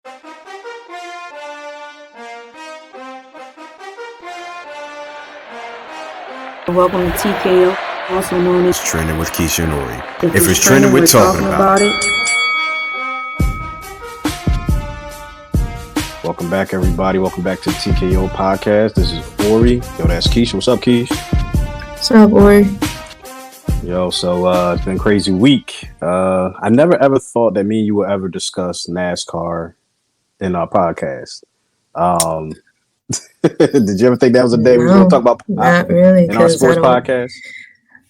Welcome to TKO, also known as Trending with Keisha and Ori. If it's trending, we're talking about it. Welcome back, everybody. Welcome back to the TKO podcast. This is Ori. Yo, that's Keisha. What's up, Keisha? What's up, Ori? Yo, so it's been a crazy week. I never ever thought that me and you would ever discuss NASCAR in our podcast. Did you ever think that was a day we were going to talk about not really, in our sports podcast?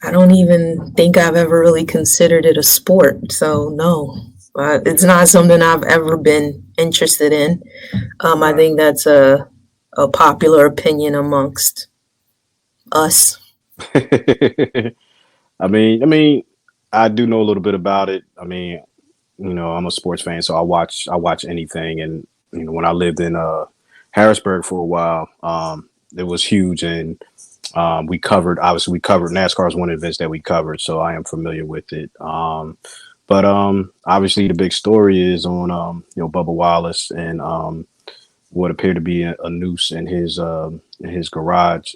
I don't even think I've ever really considered it a sport. So no, it's not something I've ever been interested in. I think that's a popular opinion amongst us. I mean, I do know a little bit about it. I mean, I'm a sports fan, so I watch anything. And when I lived in Harrisburg for a while, it was huge, and we covered NASCAR is one of the events that we covered, so I am familiar with it. But obviously the big story is on Bubba Wallace and what appeared to be a noose in his garage.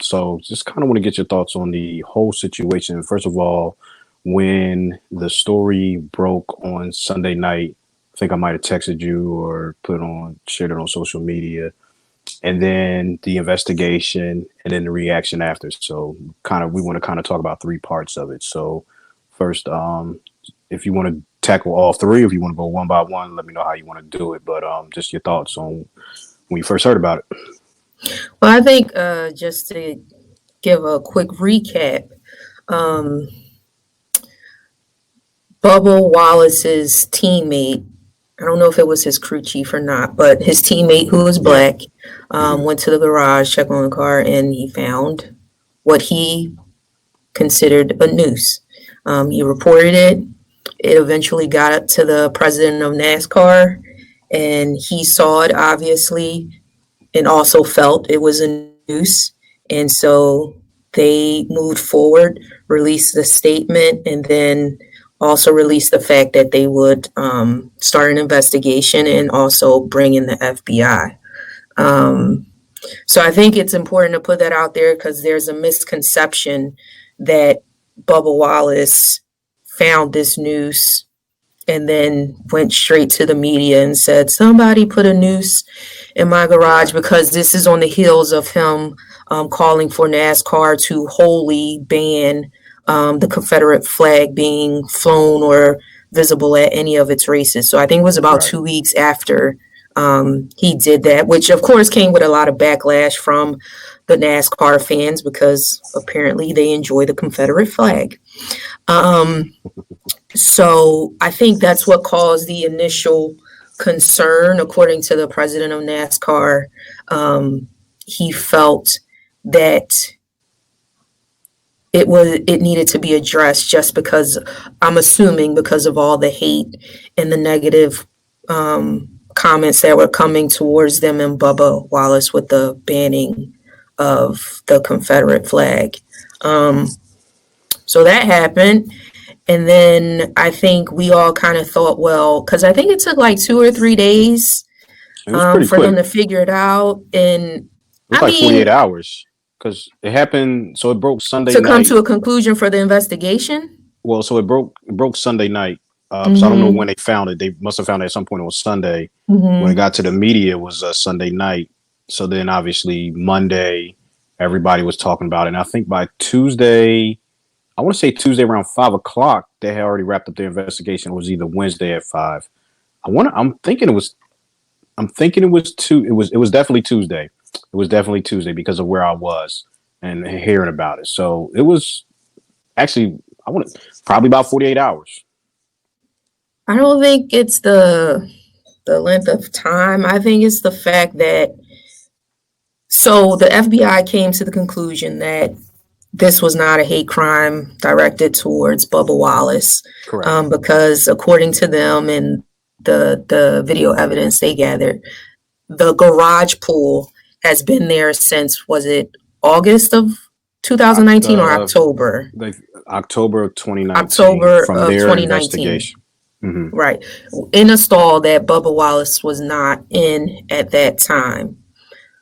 So just kind of want to get your thoughts on the whole situation. First of all, when the story broke on Sunday night, I think I might have texted you or shared it on social media, and then the investigation and then the reaction after. So we want to talk about three parts of it. So first, if you want to tackle all three, if you want to go one by one, let me know how you want to do it. But just your thoughts on when you first heard about it. Well, I think just to give a quick recap, Bubba Wallace's teammate, I don't know if it was his crew chief or not, but his teammate, who was black, went to the garage, checked on the car, and he found what he considered a noose. He reported it. It eventually got up to the president of NASCAR, and he saw it, obviously, and also felt it was a noose. And so they moved forward, released the statement, and then also released the fact that they would start an investigation and also bring in the FBI. So I think it's important to put that out there because there's a misconception that Bubba Wallace found this noose and then went straight to the media and said, somebody put a noose in my garage, because this is on the heels of him calling for NASCAR to wholly ban the Confederate flag being flown or visible at any of its races. So I think it was about 2 weeks after he did that, which of course came with a lot of backlash from the NASCAR fans because apparently they enjoy the Confederate flag. So I think that's what caused the initial concern. According to the president of NASCAR, he felt that it needed to be addressed just because, I'm assuming, because of all the hate and the negative comments that were coming towards them and Bubba Wallace with the banning of the Confederate flag. So that happened. And then I think we all kind of thought, well, because I think it took like 2 or 3 days for them to figure it out. And it was like 48 hours. Because it happened, so it broke Sunday night. To come to a conclusion for the investigation? Well, so it broke Sunday night. So I don't know when they found it. They must have found it at some point on Sunday. When it got to the media, it was Sunday night. So then obviously Monday, everybody was talking about it. And I think by Tuesday, I want to say Tuesday around 5 o'clock, they had already wrapped up their investigation. It was either Wednesday at 5. I'm thinking it was definitely Tuesday. It was definitely Tuesday because of where I was and hearing about it. So it was actually, probably about 48 hours. I don't think it's the length of time. I think it's the fact that, so the FBI came to the conclusion that this was not a hate crime directed towards Bubba Wallace. Correct. Because according to them and the video evidence they gathered, the garage pool has been there since, was it August of 2019 or October? October of 2019. October from of their 2019. investigation. Mm-hmm. Right. In a stall that Bubba Wallace was not in at that time.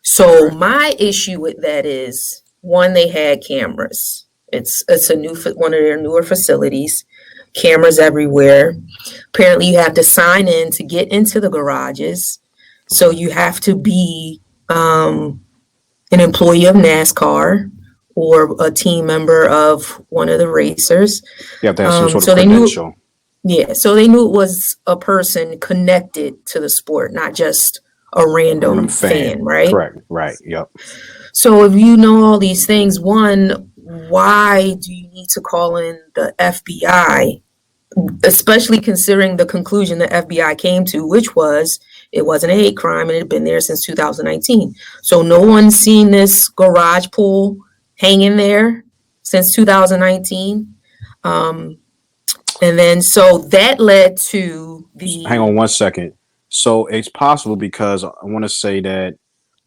So my issue with that is, one, they had cameras. It's a new one of their newer facilities. Cameras everywhere. Apparently, you have to sign in to get into the garages. So you have to be an employee of NASCAR or a team member of one of the racers. You have to have some sort So of they knew, credential. yeah. So they knew it was a person connected to the sport, not just a random fan, right? Correct. Right. Yep. So if you know all these things, one, why do you need to call in the FBI, especially considering the conclusion the FBI came to, which was it wasn't a hate crime and it had been there since 2019. So no one's seen this garage pool hanging there since 2019. And then so that led to the... Hang on 1 second. So it's possible because I want to say that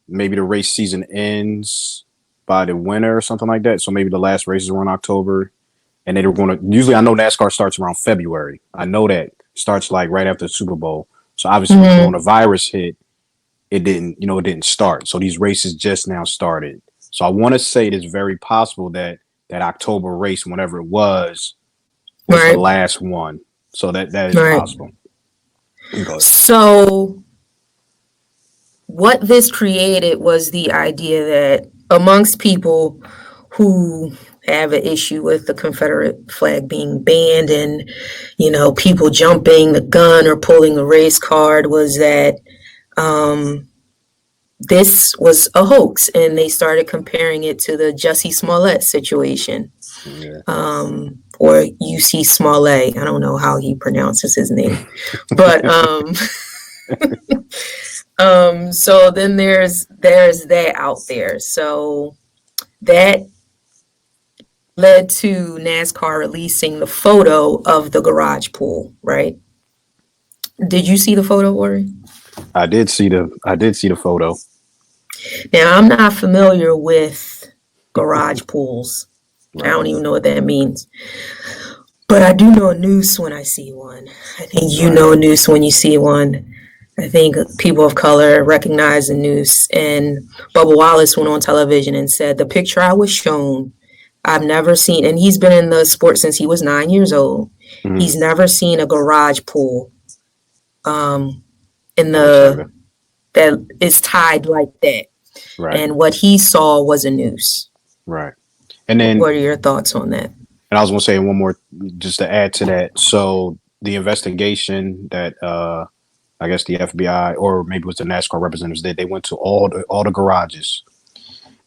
maybe the race season ends by the winter or something like that. So maybe the last races were in October, and they were going to. Usually, I know NASCAR starts around February. I know that starts like right after the Super Bowl. So obviously, when coronavirus hit, it didn't start. So these races just now started. So I want to say it is very possible that that October race, whenever it was the last one. So that is possible. So what this created was the idea that amongst people who have an issue with the Confederate flag being banned and, people jumping the gun or pulling a race card, was that this was a hoax. And they started comparing it to the Jussie Smollett situation. Yeah. Or UC Smollett. I don't know how he pronounces his name. But so then there's that out there. So that led to NASCAR releasing the photo of the garage pool, right? Did you see the photo, Ori? I did see the photo. Now, I'm not familiar with garage pools. Right. I don't even know what that means. But I do know a noose when I see one. I think you know a noose when you see one. I think people of color recognize a noose. And Bubba Wallace went on television and said, the picture I was shown, I've never seen, and he's been in the sport since he was 9 years old. Mm-hmm. He's never seen a garage pool that is tied like that. Right. And what he saw was a noose. Right. And then what are your thoughts on that? And I was going to say one more, just to add to that. So the investigation that I guess the FBI or maybe it was the NASCAR representatives did, they went to all the garages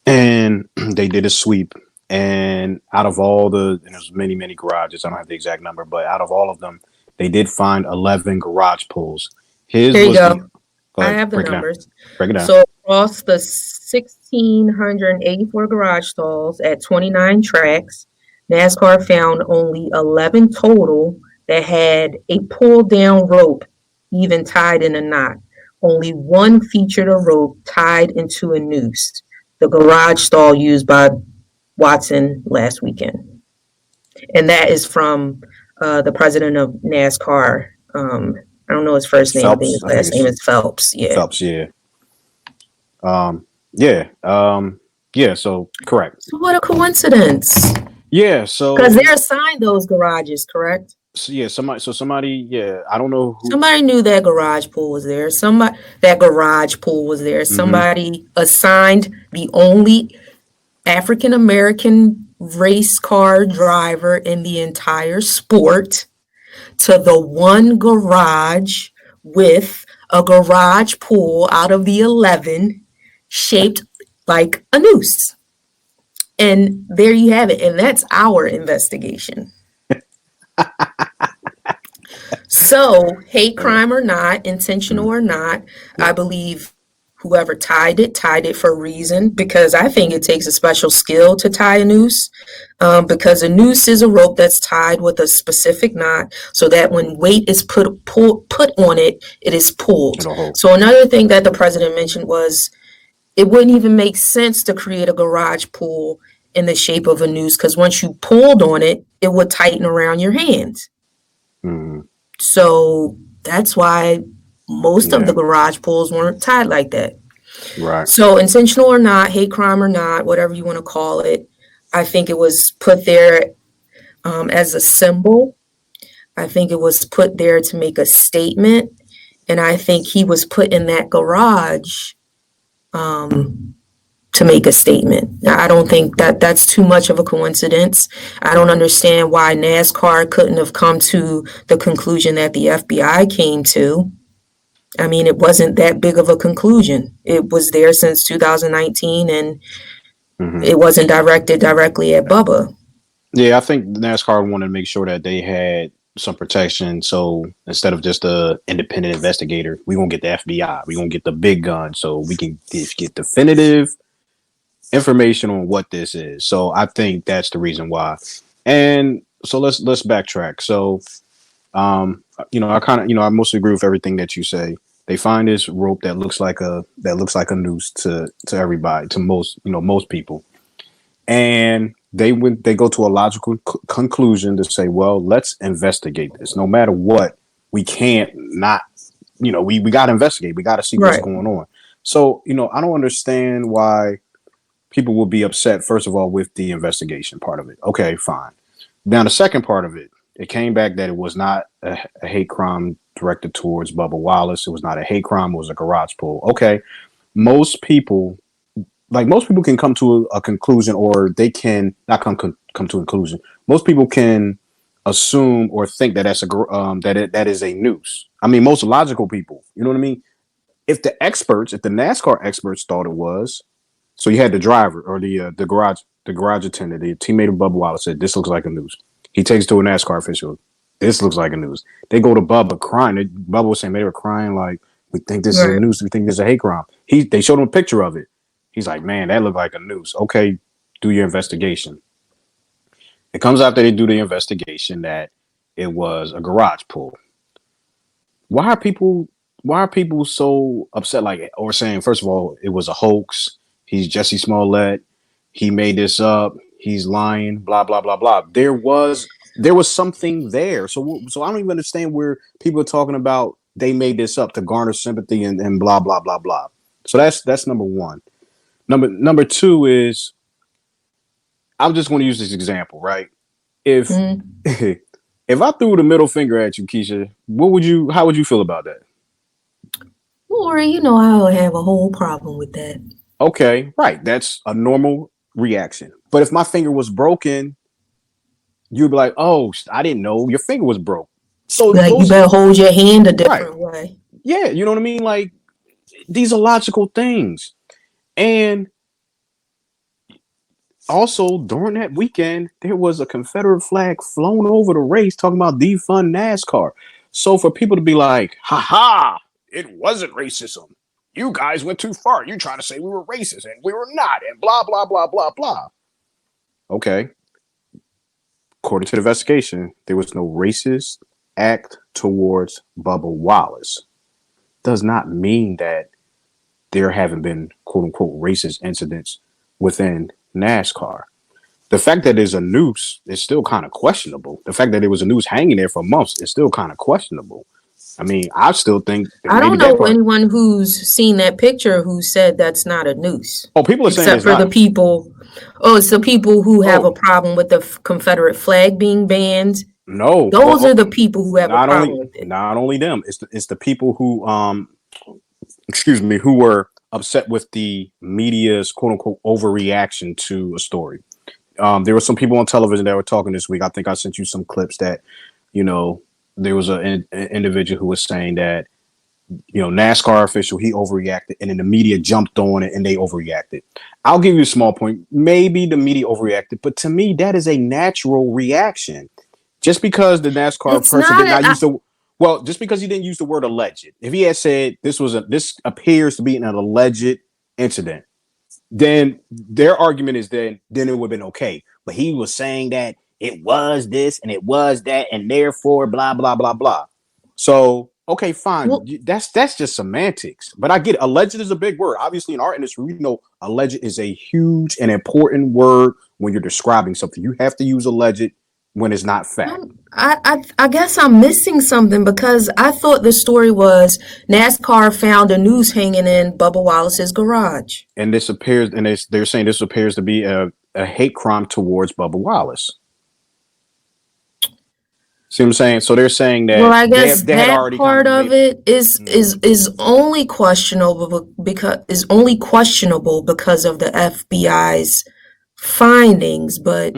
and they did a sweep. And out of all and there's many, many garages, I don't have the exact number, but out of all of them, they did find 11 garage pools. Here you go. I have the numbers. Break it down. So across the 1,684 garage stalls at 29 tracks, NASCAR found only 11 total that had a pull-down rope even tied in a knot. Only one featured a rope tied into a noose, the garage stall used by Watson last weekend. And that is from the president of NASCAR. I don't know his first name. Phelps. I think his last name is Phelps. Yeah. Phelps, yeah. Yeah, so correct. So what a coincidence. Yeah, so because they're assigned those garages, correct? So yeah, somebody, yeah, I don't know who. Somebody knew that garage pool was there. That garage pool was there. Mm-hmm. Somebody assigned the only African American race car driver in the entire sport to the one garage with a garage pool out of the 11 shaped like a noose. And there you have it. And that's our investigation. So, hate crime or not, intentional or not, I believe whoever tied it for a reason, because I think it takes a special skill to tie a noose, because a noose is a rope that's tied with a specific knot so that when weight is put on it, it is pulled. So another thing that the president mentioned was it wouldn't even make sense to create a garage pool in the shape of a noose, because once you pulled on it, it would tighten around your hands. Mm-hmm. So that's why most of Yeah. the garage pulls weren't tied like that. Right. So intentional or not, hate crime or not, whatever you want to call it, I think it was put there as a symbol. I think it was put there to make a statement. And I think he was put in that garage to make a statement. Now, I don't think that that's too much of a coincidence. I don't understand why NASCAR couldn't have come to the conclusion that the FBI came to. I mean, it wasn't that big of a conclusion. It was there since 2019, and Mm-hmm. it wasn't directed directly at Bubba. Yeah, I think NASCAR wanted to make sure that they had some protection. So instead of just a independent investigator, we're gonna get the FBI. We're gonna get the big gun so we can get definitive information on what this is. So I think that's the reason why. And so let's backtrack. So I mostly agree with everything that you say. They find this rope that looks like a noose to everybody, to most people. And they go to a logical conclusion to say, well, let's investigate this. No matter what, we can't not, we got to investigate. We got to see what's going on. So, I don't understand why people will be upset, first of all, with the investigation part of it. Okay, fine. Now, the second part of it, it came back that it was not a hate crime directed towards Bubba Wallace. It was not a hate crime. It was a garage pull. Okay. Most people can come to a conclusion, or they can not come to a conclusion. Most people can assume or think that that is a noose. I mean, most logical people, you know what I mean? If the NASCAR experts thought it was, so you had the driver or the garage attendant, the teammate of Bubba Wallace said, this looks like a noose. He takes it to a NASCAR official. This looks like a noose. They go to Bubba crying. Bubba was saying they were crying like, we think this is a noose. We think this is a hate crime. They showed him a picture of it. He's like, man, that looked like a noose. Okay, do your investigation. It comes after they do the investigation that it was a garage pull. Why are people so upset, or saying, first of all, it was a hoax? He's Jesse Smollett. He made this up. He's lying. Blah blah blah blah. There was something there. So I don't even understand where people are talking about they made this up to garner sympathy and blah blah blah blah. So that's number one. Number two is, I'm just going to use this example, right? If if I threw the middle finger at you, Keisha, how would you feel about that? Or, I would have a whole problem with that. Okay, right. That's a normal reaction. But if my finger was broken, you'd be like, oh, I didn't know your finger was broke. So you better hold your hand a different way. Yeah, you know what I mean? Like, these are logical things. And also, during that weekend, there was a Confederate flag flown over the race talking about defund NASCAR. So for people to be like, ha, it wasn't racism. You guys went too far. You trying to say we were racist and we were not, and blah, blah, blah, blah, blah. Okay. According to the investigation, there was no racist act towards Bubba Wallace. Does not mean that there haven't been quote unquote racist incidents within NASCAR. The fact that there's a noose is still kind of questionable. The fact that there was a noose hanging there for months is still kind of questionable. I mean, I still think I don't know anyone who's seen that picture who said that's not a noose. Oh, people are saying except for the people. Oh, it's the people who have a problem with the Confederate flag being banned. No, those are the people who have a problem with it. Not only them, it's the people who who were upset with the media's quote unquote overreaction to a story. There were some people on television that were talking this week. I think I sent you some clips that, there was an individual who was saying that, NASCAR official, he overreacted, and then the media jumped on it and they overreacted. I'll give you a small point. Maybe the media overreacted, but to me, that is a natural reaction. Just because the NASCAR person did not use just because he didn't use the word alleged. If he had said this appears to be an alleged incident, then their argument is then it would have been okay. But he was saying that it was this and it was that, and therefore blah blah blah blah. So okay, fine. Well, that's just semantics. But I get it. Alleged is a big word. Obviously, in our industry, we know alleged is a huge and important word when you're describing something. You have to use alleged when it's not fact. I guess I'm missing something because I thought the story was NASCAR found a noose hanging in Bubba Wallace's garage. And this appears, and they're saying this appears to be a hate crime towards Bubba Wallace. See what I'm saying? So they're saying that. Well, I guess they had that already part kind of it is only questionable because of the FBI's findings. But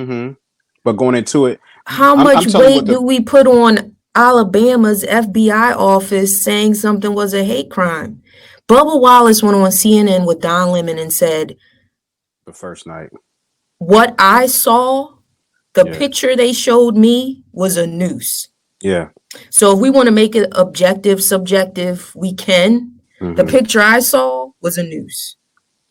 but going into it, how much weight do we put on Alabama's FBI office saying something was a hate crime? Bubba Wallace went on CNN with Don Lemon and said, the first night, what I saw. The picture they showed me was a noose. Yeah. So if we want to make it objective, subjective, we can. The picture I saw was a noose.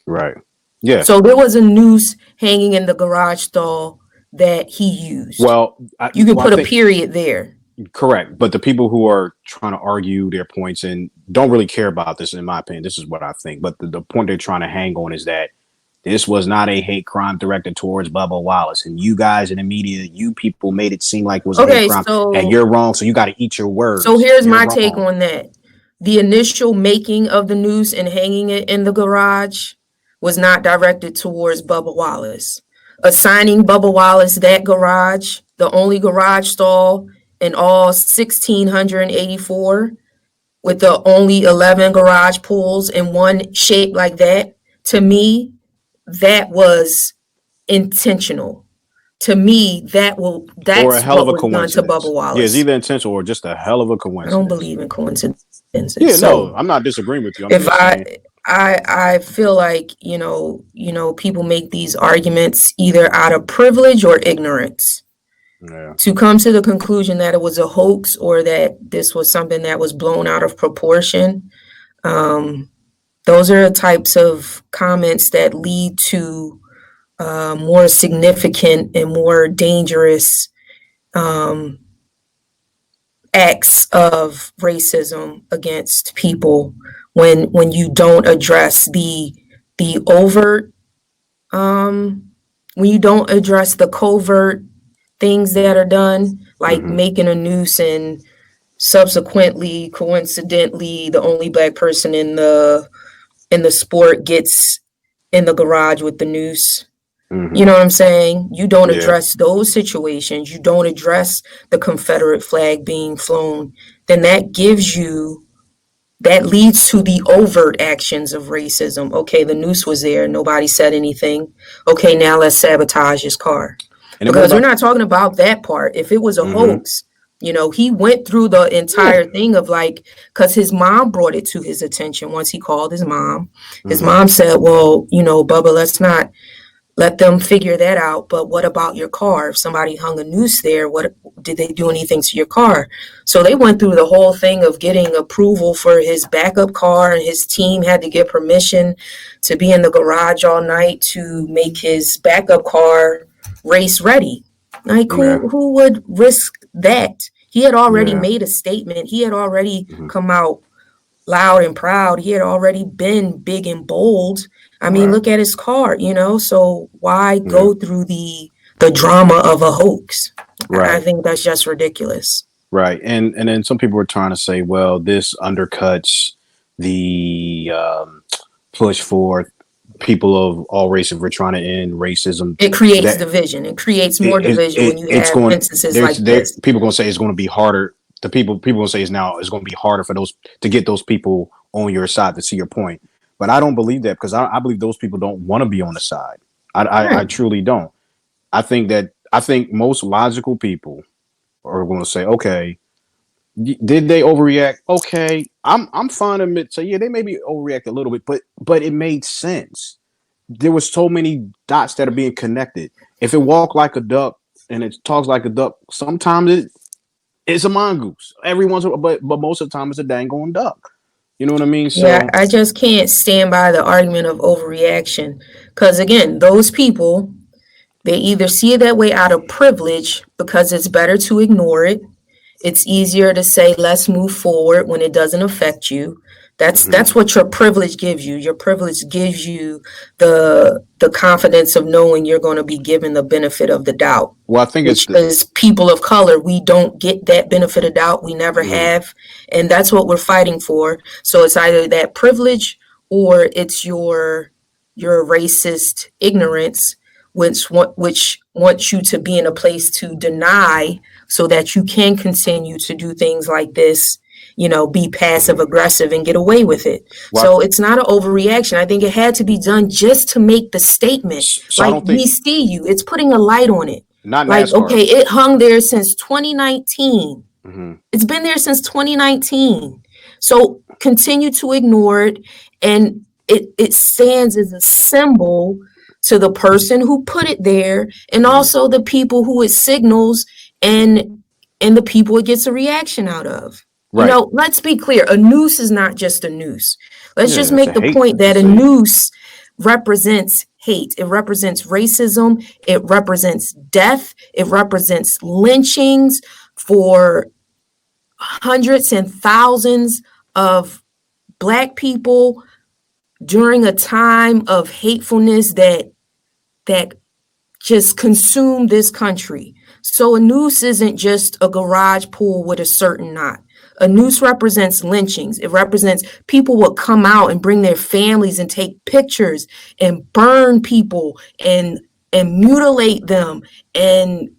Right. Yeah. So there was a noose hanging in the garage stall that he used. Well, you can put a period there. Correct. But the people who are trying to argue their points and don't really care about this, in my opinion, this is what I think. But the point they're trying to hang on is that this was not a hate crime directed towards Bubba Wallace. And you guys in the media, you people made it seem like it was a hate crime. And you're wrong, so you got to eat your words. So here's my take on that. The initial making of the noose and hanging it in the garage was not directed towards Bubba Wallace. Assigning Bubba Wallace that garage, the only garage stall in all 1,684, with the only 11 garage pools in one shape like that, to me, that was intentional. To me, that's what was done to Bubba Wallace. Yeah, it's either intentional or just a hell of a coincidence. I don't believe in coincidences. Yeah, so, no, I'm not disagreeing with you. I feel like, people make these arguments either out of privilege or ignorance. Yeah. To come to the conclusion that it was a hoax or that this was something that was blown out of proportion. Those are the types of comments that lead to more significant and more dangerous acts of racism against people when you don't address the overt, when you don't address the covert things that are done, like making a noose and subsequently, coincidentally, the only Black person in the sport gets in the garage with the noose. You know what I'm saying? You don't address those situations. You don't address the Confederate flag being flown. Then that leads to the overt actions of racism. Okay, the noose was there. Nobody said anything. Okay, now let's sabotage his car. Because we're not talking about that part. If it was a hoax, he went through the entire thing of because his mom brought it to his attention once he called his mom. His mom said, well, Bubba, let's not let them figure that out. But what about your car? If somebody hung a noose there, what did they do anything to your car? So they went through the whole thing of getting approval for his backup car, and his team had to get permission to be in the garage all night to make his backup car race ready. Who would risk that? He had already made a statement. He had already come out loud and proud. He had already been big and bold. I mean, look at his car, so why go through the drama of a hoax? I think that's just ridiculous. Right. And then some people were trying to say, well, this undercuts the push for people of all races. We're trying to end racism. It creates division. It creates more division when you have instances like this. People going to say it's going to be harder. The people going to say it's going to be harder for those to get those people on your side, to see your point. But I don't believe that, because I believe those people don't want to be on the side. I truly don't. I think most logical people are going to say, okay, did they overreact? Okay, I'm fine to admit, say, they maybe overreact a little bit, but it made sense. There was so many dots that are being connected. If it walked like a duck and it talks like a duck, sometimes it's a mongoose. But most of the time it's a dang on duck. You know what I mean? So, yeah, I just can't stand by the argument of overreaction. Because again, those people, they either see it that way out of privilege because it's better to ignore it. It's easier to say, let's move forward when it doesn't affect you. That's what your privilege gives you. Your privilege gives you the confidence of knowing you're going to be given the benefit of the doubt. Well, I think which is people of color, we don't get that benefit of doubt. We never have. And that's what we're fighting for. So it's either that privilege or it's your racist ignorance, which wants you to be in a place to deny so that you can continue to do things like this, be passive aggressive and get away with it. Wow. So it's not an overreaction. I think it had to be done just to make the statement. So we see you. It's putting a light on it. Not like, NASCAR. Okay, it hung there since 2019. It's been there since 2019. So continue to ignore it. And it stands as a symbol to the person who put it there and also the people who it signals and the people it gets a reaction out of. Right. Let's be clear. A noose is not just a noose. Let's just make the point that a noose represents hate. It represents racism. It represents death. It represents lynchings for hundreds and thousands of Black people during a time of hatefulness that just consumed this country. So a noose isn't just a garage pool with a certain knot. A noose represents lynchings. It represents people would come out and bring their families and take pictures and burn people and mutilate them and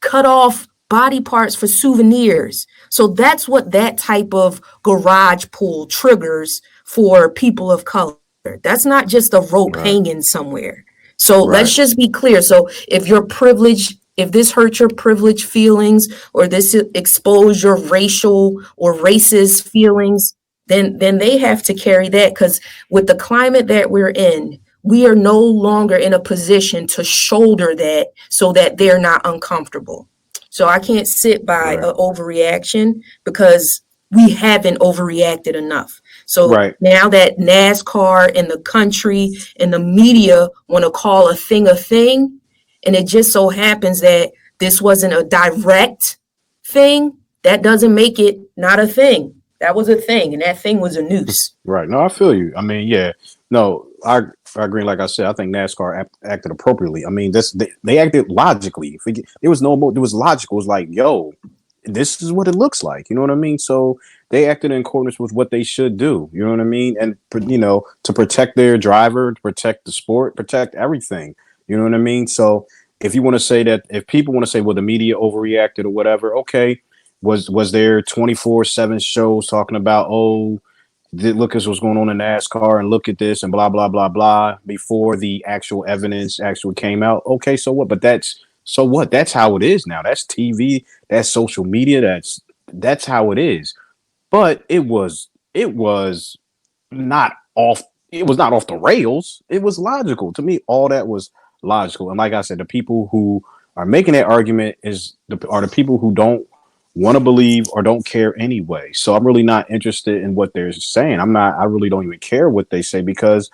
cut off body parts for souvenirs. So that's what that type of garage pool triggers for people of color. That's not just a rope hanging somewhere. So let's just be clear. So if you're privileged, if this hurt your privileged feelings or this expose your racial or racist feelings, then they have to carry that, because with the climate that we're in, we are no longer in a position to shoulder that so that they're not uncomfortable. So I can't sit by an overreaction because we haven't overreacted enough. So now that NASCAR and the country and the media want to call a thing, and it just so happens that this wasn't a direct thing, that doesn't make it not a thing. That was a thing, and that thing was a noose. Right. No, I feel you. I mean, yeah. No, I agree. Like I said, I think NASCAR acted appropriately. I mean, they acted logically. It was logical. It was like, yo, this is what it looks like. You know what I mean? So they acted in accordance with what they should do. You know what I mean? And, to protect their driver, to protect the sport, protect everything. You know what I mean? So if you want to say that, if people want to say, well, the media overreacted or whatever, okay. Was there 24/7 shows talking about, look at what's going on in NASCAR and look at this and blah, blah, blah, blah, before the actual evidence actually came out? Okay, so what? But so what? That's how it is now. That's TV. That's social media. That's how it is. But it was not off. It was not off the rails. It was logical to me. All that was logical. And like I said, the people who are making that argument are the people who don't want to believe or don't care anyway. So I'm really not interested in what they're saying. I really don't even care what they say, because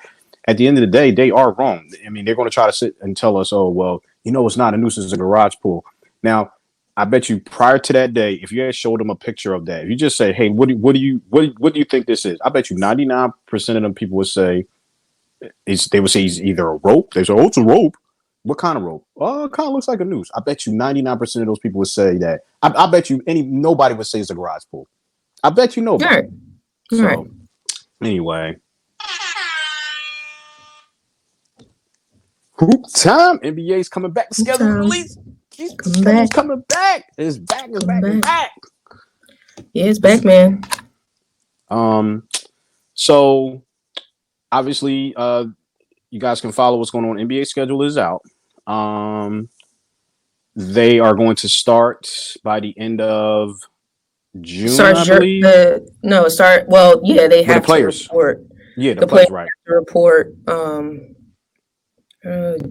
at the end of the day, they are wrong. I mean, they're going to try to sit and tell us, oh, well, it's not a noose, it's a garage pool. Now, I bet you prior to that day, if you had showed them a picture of that, if you just say, hey, what do you think this is? I bet you 99% of them people would say, they would say it's either a rope. They say, oh, it's a rope. What kind of rope? Oh, it kind of looks like a noose. I bet you 99% of those people would say that. I bet you nobody would say it's a garage pool. I bet you nobody. So, anyway. Hoop time. NBA's coming back. Schedule release. Coming back. It's back. It's back. Yeah, it's back, man. So obviously, you guys can follow what's going on. NBA schedule is out. They are going to start by the end of June, I believe. They have to report. Yeah, the players, right. Have to report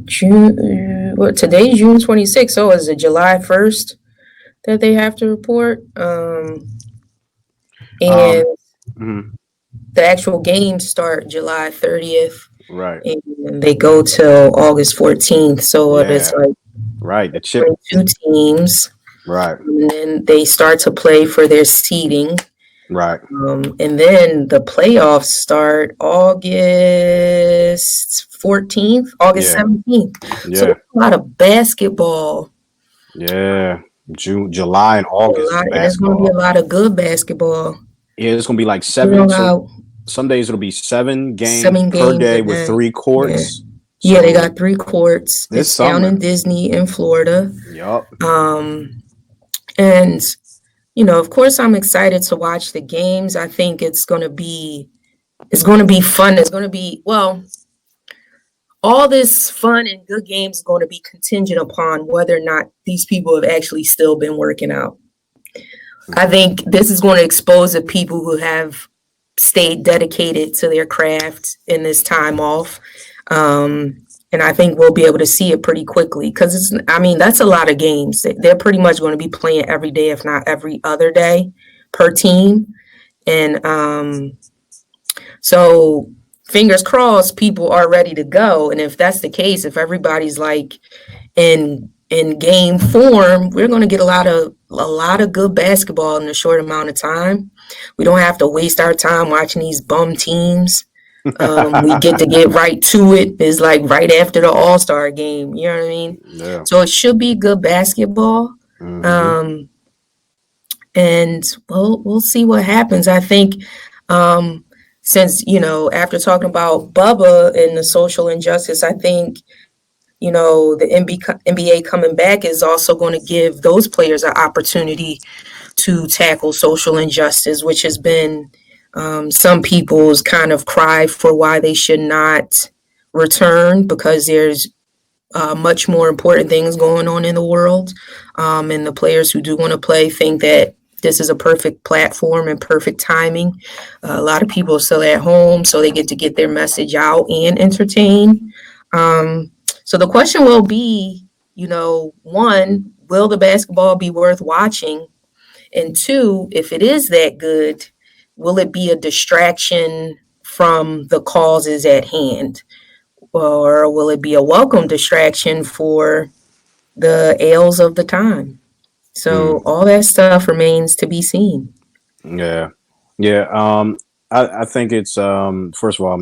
June. Today's June 26th. So is it July 1st that they have to report? The actual games start July 30th. Right. And they go till August 14th. So it's like the chip. 2 teams. Right. And then they start to play for their seeding. Right. And then the playoffs start August 14th, August Yeah. 17th. So Yeah. a lot of basketball. Yeah. June, July, and August is And it's going to be a basketball. lot of good basketball. Yeah, it's gonna be like You know 7. So how some days it'll be 7 games 7 per games day a with day. 3 Yeah. courts. Yeah, they So got 3 courts. this It's down in summer. Disney in Florida. Yup. And of course I'm excited to watch the games. I think it's going to be fun. It's going to be, well, all this fun and good games is going to be contingent upon whether or not these people have actually still been working out. I think this is going to expose the people who have stayed dedicated to their craft in this time off. And I think we'll be able to see it pretty quickly because that's a lot of games. They're pretty much going to be playing every day, if not every other day per team. And so fingers crossed people are ready to go. And if that's the case, if everybody's like in game form, we're going to get a lot of good basketball in a short amount of time. We don't have to waste our time watching these bum teams. We get to get right to it. It's like right after the All-Star game. You know what I mean? Yeah. So it should be good basketball. Mm-hmm. And we'll see what happens. I think since, after talking about Bubba and the social injustice, I think, the NBA coming back is also going to give those players an opportunity to tackle social injustice, which has been some people's kind of cry for why they should not return because there's much more important things going on in the world. And the players who do want to play think that this is a perfect platform and perfect timing. A lot of people are still at home, so they get to get their message out and entertain. So the question will be, one, will the basketball be worth watching? And 2, if it is that good, will it be a distraction from the causes at hand? Or will it be a welcome distraction for the ails of the time? So all that stuff remains to be seen. Yeah. Yeah. I think it's first of all,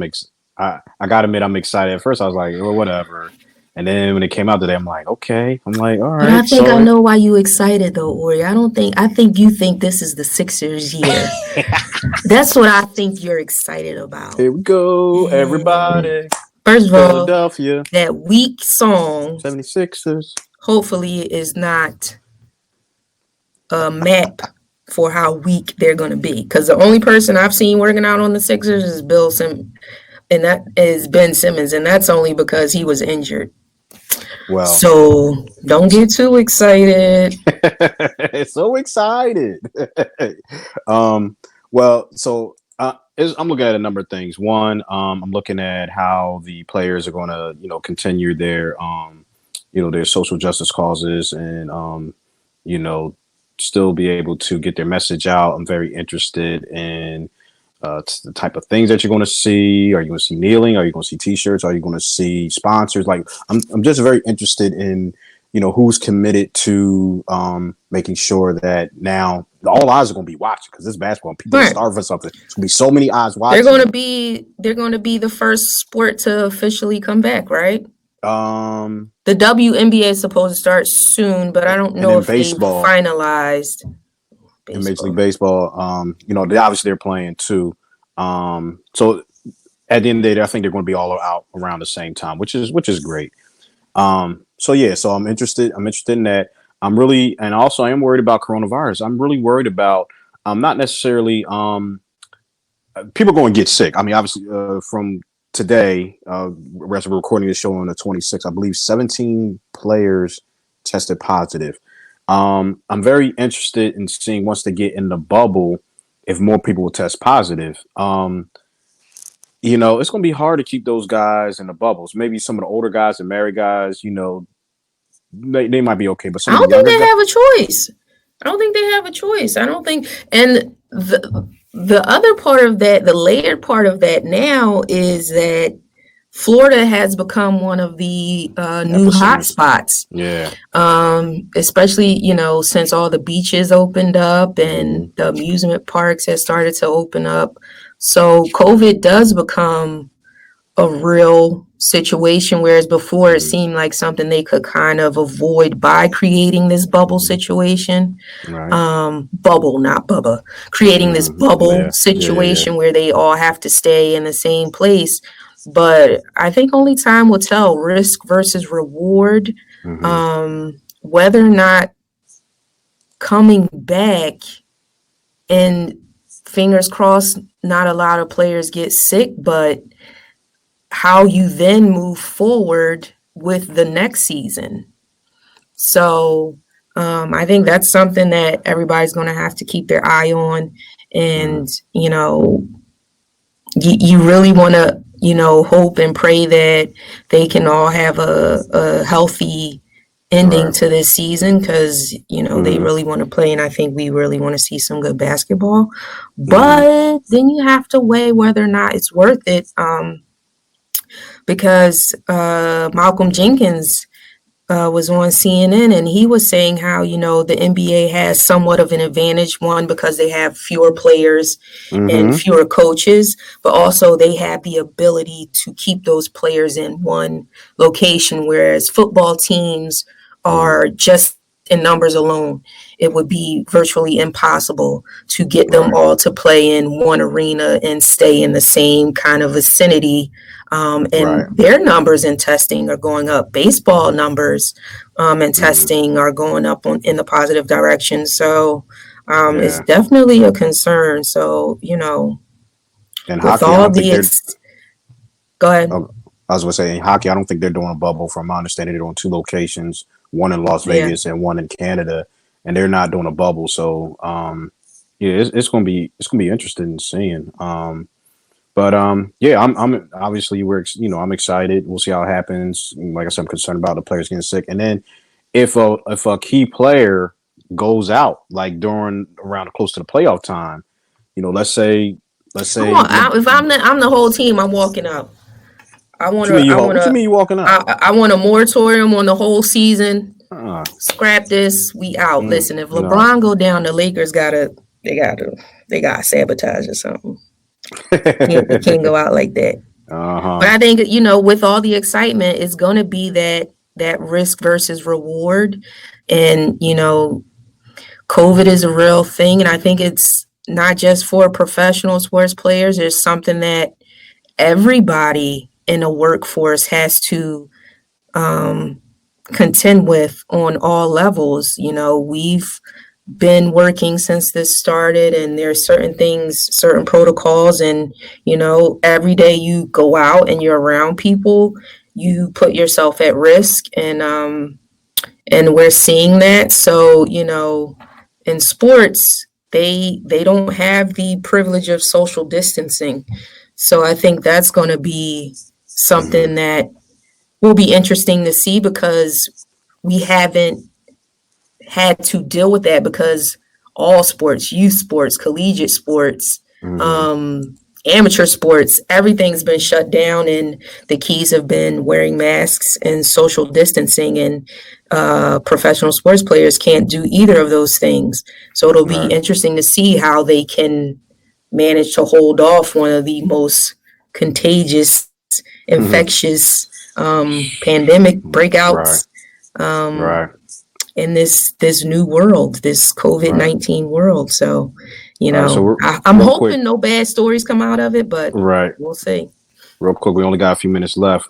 I gotta admit I'm excited. At first I was like, well, whatever. And then when it came out today, I'm like, okay. I'm like, all right. But I think I know why you excited though, Ori. I think you think this is the Sixers year. That's what I think you're excited about. Here we go, everybody. First of all, Philadelphia. That weak song 76ers. hopefully is not a map for how weak they're going to be. Because the only person I've seen working out on the Sixers is Bill Simmons, and that is Ben Simmons, and that's only because he was injured. Well, so don't get too excited. So excited. Well, so I'm looking at a number of things. One, I'm looking at how the players are going to, continue their, their social justice causes and, still be able to get their message out. I'm very interested in the type of things that you're going to see. Are you going to see kneeling? Are you going to see T-shirts? Are you going to see sponsors? Like, I'm just very interested in, who's committed to making sure that now all eyes are going to be watching because this basketball people are starving for something. There's going to be so many eyes watching. They're going to be the first sport to officially come back, right? The WNBA is supposed to start soon, but I don't know if baseball, they've finalized. In Major League Baseball, they're playing too. So at the end of the day, I think they're going to be all out around the same time, which is great. So I'm interested in that. And also I am worried about coronavirus. I'm really worried about not necessarily people are going to get sick. I mean, obviously from today, as we're recording this show on the 26th, I believe 17 players tested positive. I'm very interested in seeing once they get in the bubble, if more people will test positive. It's going to be hard to keep those guys in the bubbles. Maybe some of the older guys and married guys, they might be okay. But some I don't of the think younger they have a choice. I don't think they have a choice. I don't think. And the other part of that, the layered part of that now is that Florida has become one of the new hotspots. Yeah. Especially, since all the beaches opened up and the amusement parks have started to open up. So COVID does become a real situation, whereas before it seemed like something they could kind of avoid by creating this bubble situation. Right. Bubble, not Bubba. Creating this bubble situation where they all have to stay in the same place. But I think only time will tell, risk versus reward, whether or not coming back, and fingers crossed not a lot of players get sick, but how you then move forward with the next season. So I think that's something that everybody's going to have to keep their eye on. And, you really want to, hope and pray that they can all have a healthy ending to this season, because, they really want to play. And I think we really want to see some good basketball. But then you have to weigh whether or not it's worth it. Because Malcolm Jenkins was on CNN, and he was saying how, the NBA has somewhat of an advantage, one, because they have fewer players and fewer coaches, but also they have the ability to keep those players in one location, whereas football teams are just in numbers alone. It would be virtually impossible to get them all to play in one arena and stay in the same kind of vicinity. And their numbers in testing are going up. Baseball numbers and testing are going up in the positive direction. So it's definitely a concern. So, and with hockey, all go ahead. I was going to say, in hockey, I don't think they're doing a bubble. From my understanding, they're doing 2 locations, one in Las Vegas and one in Canada, and they're not doing a bubble. So, it's going to be interesting seeing. I'm obviously I'm excited. We'll see how it happens. Like I said, I'm concerned about the players getting sick, and then if a key player goes out, like around close to the playoff time, let's say. If I'm the whole team, I'm walking out. What you mean you walking out? I want a moratorium on the whole season. Scrap this. We out. Listen, if LeBron go down, the Lakers gotta sabotage or something. It can't go out like that. But I think, with all the excitement, it's going to be that risk versus reward. And, COVID is a real thing. And I think it's not just for professional sports players. It's something that everybody in the workforce has to contend with on all levels. We've been working since this started, and there's certain protocols, and every day you go out and you're around people, you put yourself at risk, and we're seeing that. So in sports, they don't have the privilege of social distancing, so I think that's going to be something that will be interesting to see, because we haven't had to deal with that, because all sports, youth sports, collegiate sports, amateur sports, everything's been shut down, and the keys have been wearing masks and social distancing, and professional sports players can't do either of those things. So it'll be interesting to see how they can manage to hold off one of the most contagious, infectious pandemic breakouts in this new world, this COVID-19 world. So, I'm hoping no bad stories come out of it, but we'll see. Real quick, we only got a few minutes left.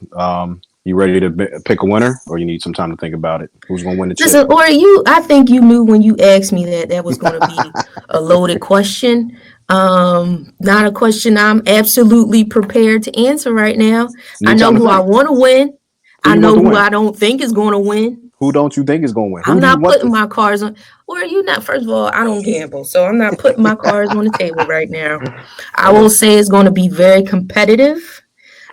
You ready to pick a winner, or you need some time to think about it? Who's going to win the chip? Listen, I think you knew when you asked me that was going to be a loaded question. Not a question I'm absolutely prepared to answer right now. I know who I want to win. I know who I don't think is going to win. Who don't you think is going to win? I'm not putting my cards on. First of all, I don't gamble, so I'm not putting my cards on the table right now. I will say it's going to be very competitive.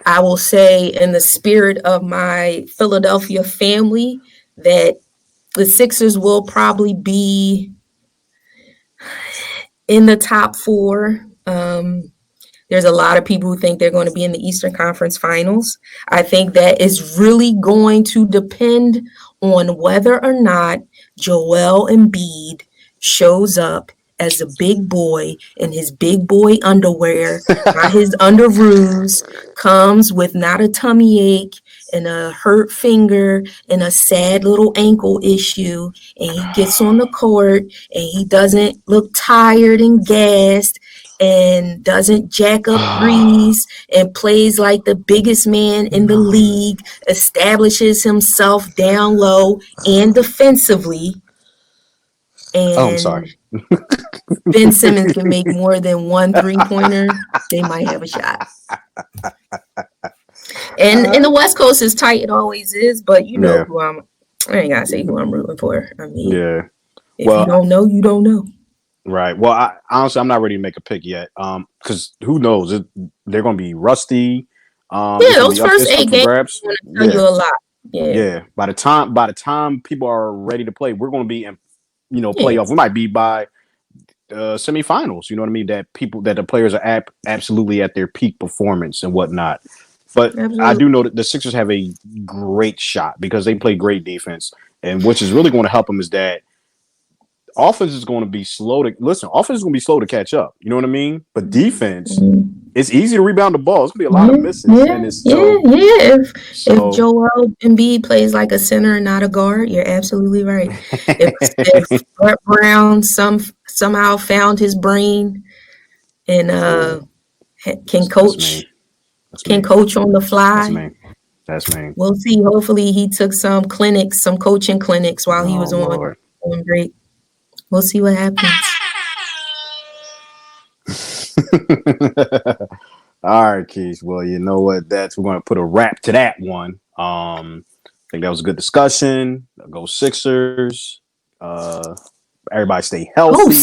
I will say, in the spirit of my Philadelphia family, that the Sixers will probably be in the top 4. There's a lot of people who think they're going to be in the Eastern Conference Finals. I think that is really going to depend on whether or not Joel Embiid shows up as a big boy in his big boy underwear, not his underoos, comes with not a tummy ache and a hurt finger and a sad little ankle issue, and he gets on the court and he doesn't look tired and gassed and doesn't jack up threes and plays like the biggest man in the league, establishes himself down low and defensively. And I'm sorry. Ben Simmons can make more than one 3-pointer, they might have a shot. And the West Coast is tight, it always is, but you know who I ain't gotta say who I'm rooting for. I mean, if you don't know, you don't know. Right. Well, honestly, I'm not ready to make a pick yet. Because who knows? They're going to be rusty. Those first 8 games are going to tell you a lot. Yeah. By the time people are ready to play, we're going to be in, playoff. We might be by semifinals. You know what I mean? That the players are absolutely at their peak performance and whatnot. But I do know that the Sixers have a great shot because they play great defense, and which is really going to help them is that offense is going to be slow to catch up. You know what I mean? But defense, it's easy to rebound the ball. It's going to be a lot of misses. If Joel Embiid plays like a center and not a guard, you're absolutely right. If Brett Brown somehow found his brain and can coach on the fly. That's me. We'll see. Hopefully he took some coaching clinics while he was on break. We'll see what happens. All right, Keith. Well, you know what? We're going to put a wrap to that one. I think that was a good discussion. Go Sixers. Everybody stay healthy.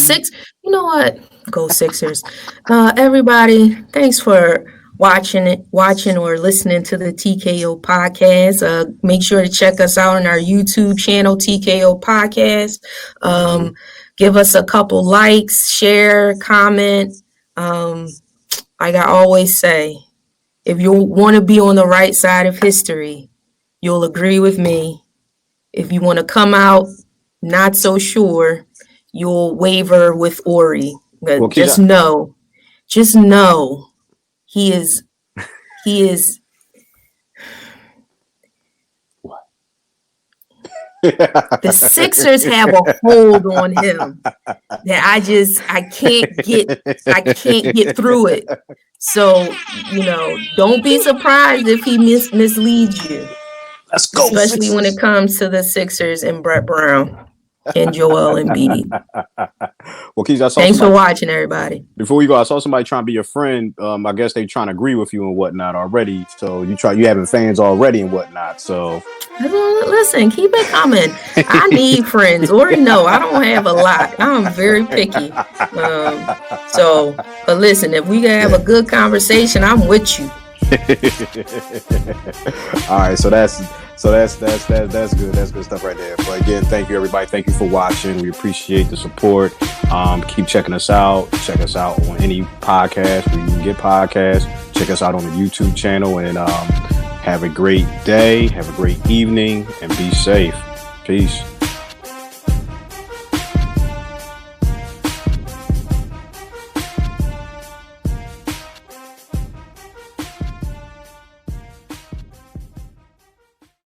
You know what? Go Sixers. Everybody, thanks for watching or listening to the TKO podcast. Make sure to check us out on our YouTube channel, TKO Podcast. Give us a couple likes, share, comment. Like I always say, if you want to be on the right side of history, you'll agree with me. If you want to come out not so sure, you'll waver with Ori. But just know he is what? The Sixers have a hold on him that I can't get through it. So, don't be surprised if he misleads you. Let's go, especially Sixers. When it comes to the Sixers and Brett Brown and Joel Embiid. Well, Keith, thanks for watching, everybody. Before we go, I saw somebody trying to be your friend. I guess they trying to agree with you and whatnot already. So you having fans already and whatnot. So listen, keep it coming. I need friends. Or no, I don't have a lot. I'm very picky. But listen, if we can have a good conversation, I'm with you. All right, so that's good. That's good stuff right there. But again, thank you, everybody. Thank you for watching. We appreciate the support. Keep checking us out. Check us out on any podcast where you can get podcasts. Check us out on the YouTube channel, and have a great day. Have a great evening, and be safe. Peace.